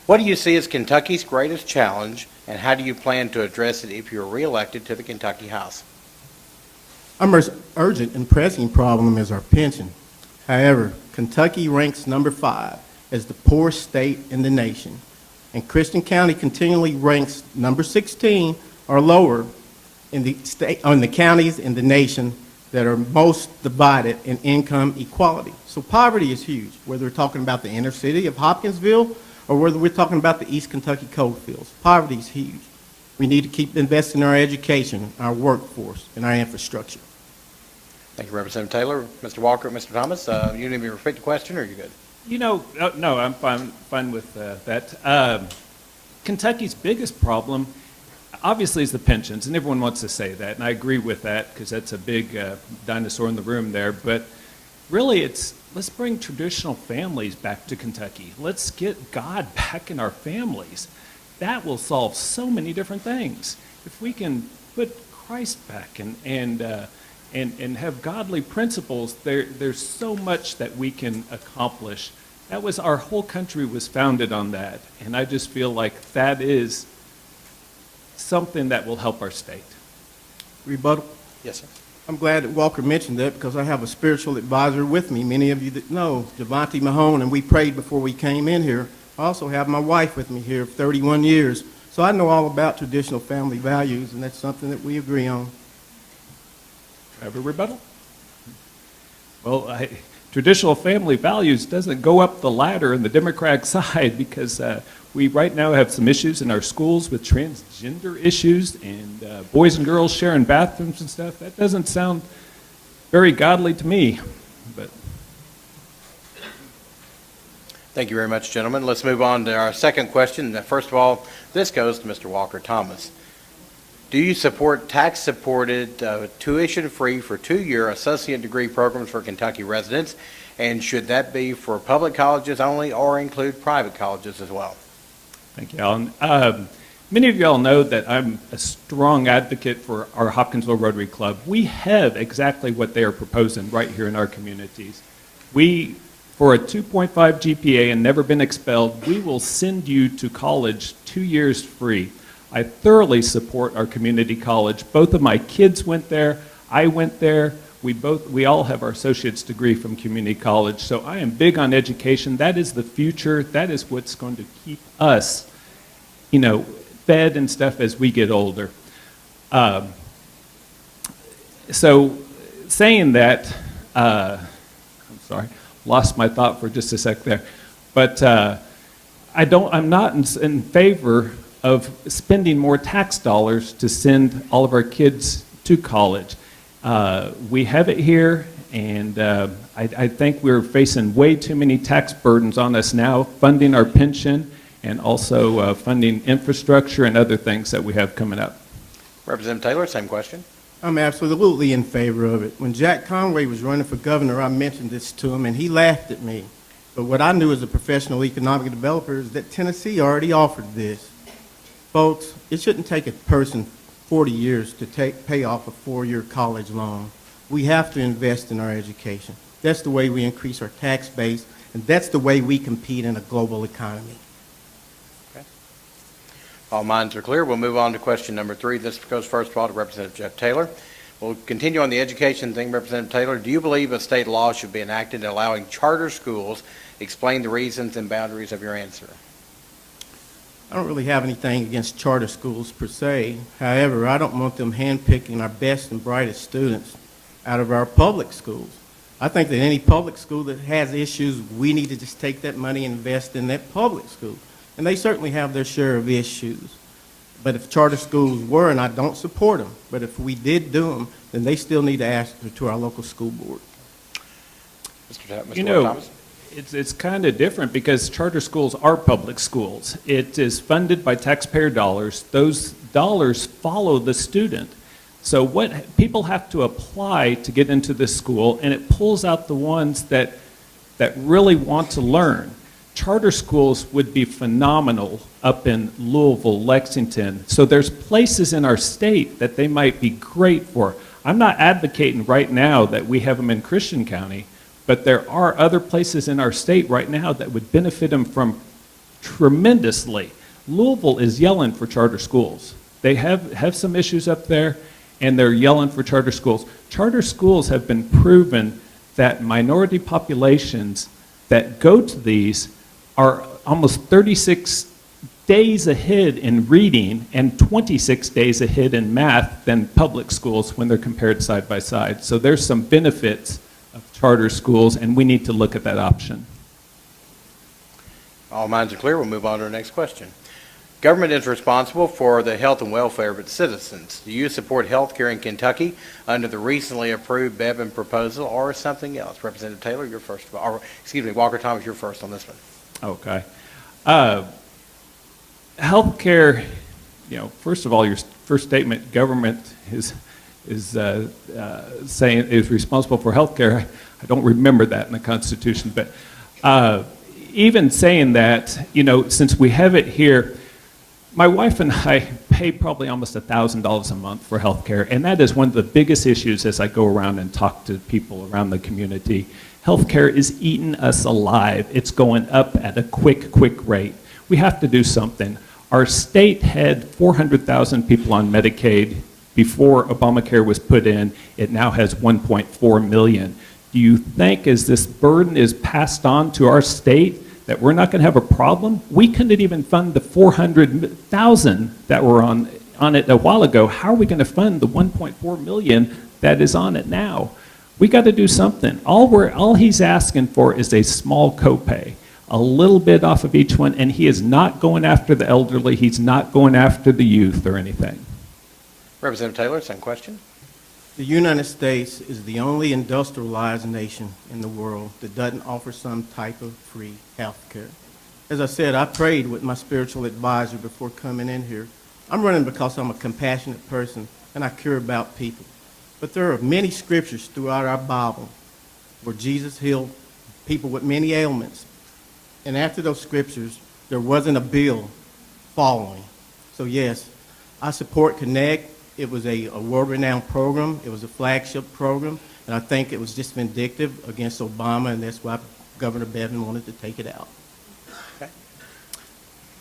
What do you see as Kentucky's greatest challenge, and how do you plan to address it if you're reelected to the Kentucky House? Our most urgent and pressing problem is our pension. However, Kentucky ranks number 5 as the poorest state in the nation, and Christian County continually ranks number 16 or lower in the counties in the nation that are most divided in income equality. So poverty is huge, whether we're talking about the inner city of Hopkinsville or whether we're talking about the East Kentucky coal fields. Poverty is huge. We need to keep investing in our education, our workforce, and our infrastructure. Thank you, Representative Taylor. Mr. Walker, Mr. Thomas, you need me to repeat the question, or are you good? No, I'm fine with that. Kentucky's biggest problem, obviously, is the pensions, and everyone wants to say that, and I agree with that because that's a big dinosaur in the room there. But really, let's bring traditional families back to Kentucky. Let's get God back in our families. That will solve so many different things. If we can put Christ back and have godly principles, there's so much that we can accomplish. Our whole country was founded on that, and I just feel like that is something that will help our state. Rebuttal? Yes, sir. I'm glad that Walker mentioned that because I have a spiritual advisor with me. Many of you that know, Javante Mahone, and we prayed before we came in here. I also have my wife with me here of 31 years. So I know all about traditional family values, and that's something that we agree on. Have a rebuttal? Well, traditional family values doesn't go up the ladder in the Democratic side because we right now have some issues in our schools with transgender issues and boys and girls sharing bathrooms and stuff. That doesn't sound very godly to me. But Thank you very much, gentlemen. Let's move on to our second question. First of all, this goes to Mr. Walker Thomas. Do you support tax-supported, tuition-free for 2-year associate degree programs for Kentucky residents? And should that be for public colleges only or include private colleges as well? Thank you, Alan. Many of you all know that I'm a strong advocate for our Hopkinsville Rotary Club. We have exactly what they are proposing right here in our communities. For a 2.5 GPA and never been expelled, we will send you to college 2 years free. I thoroughly support our community college. Both of my kids went there. I went there. We all have our associate's degree from community college. So I am big on education. That is the future. That is what's going to keep us, fed and stuff as we get older. So saying that, I'm sorry, lost my thought for just a sec there. But I'm not in favor of spending more tax dollars to send all of our kids to college. We have it here, and I think we're facing way too many tax burdens on us now, funding our pension and also funding infrastructure and other things that we have coming up. Representative Taylor, same question. I'm absolutely in favor of it. When Jack Conway was running for governor, I mentioned this to him, and he laughed at me. But what I knew as a professional economic developer is that Tennessee already offered this. Folks, it shouldn't take a person 40 years to pay off a 4-year college loan. We have to invest in our education. That's the way we increase our tax base, and that's the way we compete in a global economy. Okay. All minds are clear. We'll move on to question number 3. This goes first of all to Representative Jeff Taylor. We'll continue on the education thing. Representative Taylor, do you believe a state law should be enacted allowing charter schools? Explain the reasons and boundaries of your answer. I don't really have anything against charter schools per se. However, I don't want them handpicking our best and brightest students out of our public schools. I think that any public school that has issues, we need to just take that money and invest in that public school. And they certainly have their share of issues. But if charter schools were, and I don't support them, but if we did do them, then they still need to ask to our local school board. Mr. Thomas? It's kind of different because charter schools are public schools. It is funded by taxpayer dollars. Those dollars follow the student. So what people have to apply to get into this school, and it pulls out the ones that really want to learn. Charter schools would be phenomenal up in Louisville, Lexington. So there's places in our state that they might be great for. I'm not advocating right now that we have them in Christian County, but there are other places in our state right now that would benefit them from tremendously. Louisville is yelling for charter schools. They have some issues up there, and they're yelling for charter schools. Charter schools have been proven that minority populations that go to these are almost 36 days ahead in reading and 26 days ahead in math than public schools when they're compared side by side. So there's some benefits of charter schools, and we need to look at that option. All minds are clear. We'll move on to our next question. Government is responsible for the health and welfare of its citizens. Do you support health care in Kentucky under the recently approved Bevin proposal or something else? Representative Taylor, you're first. Or, excuse me, Walker Thomas, you're first on this one. Okay. Healthcare, first of all, your first statement, government is saying is responsible for healthcare. I don't remember that in the Constitution, but even saying that, since we have it here, my wife and I pay probably almost $1,000 a month for healthcare, and that is one of the biggest issues as I go around and talk to people around the community. Healthcare is eating us alive. It's going up at a quick rate. We have to do something. Our state had 400,000 people on Medicaid before Obamacare was put in. It now has 1.4 million. Do you think as this burden is passed on to our state that we're not going to have a problem? We couldn't even fund the 400,000 that were on it a while ago. How are we going to fund the 1.4 million that is on it now? We got to do something. All he's asking for is a small copay, a little bit off of each one, and he is not going after the elderly. He's not going after the youth or anything. Representative Taylor, same question. The United States is the only industrialized nation in the world that doesn't offer some type of free health care. As I said, I prayed with my spiritual advisor before coming in here. I'm running because I'm a compassionate person and I care about people. But there are many scriptures throughout our Bible where Jesus healed people with many ailments. And after those scriptures, there wasn't a bill following. So yes, I support Connect. It was a world-renowned program. It was a flagship program, and I think it was just vindictive against Obama, and that's why Governor Bevin wanted to take it out. Okay.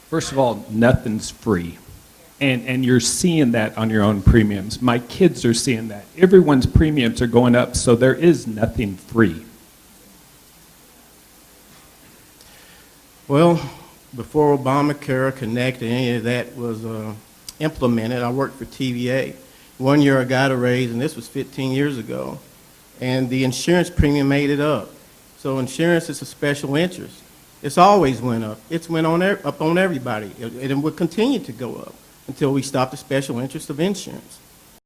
First of all, nothing's free. And you're seeing that on your own premiums. My kids are seeing that. Everyone's premiums are going up, so there is nothing free. Well, before Obamacare, Connect, and any of that was implemented, I worked for TVA. 1 year I got a raise, and this was 15 years ago, and the insurance premium made it up. So insurance is a special interest. It's always went up. It's went up on everybody, and it will continue to go up until we stop the special interest of insurance.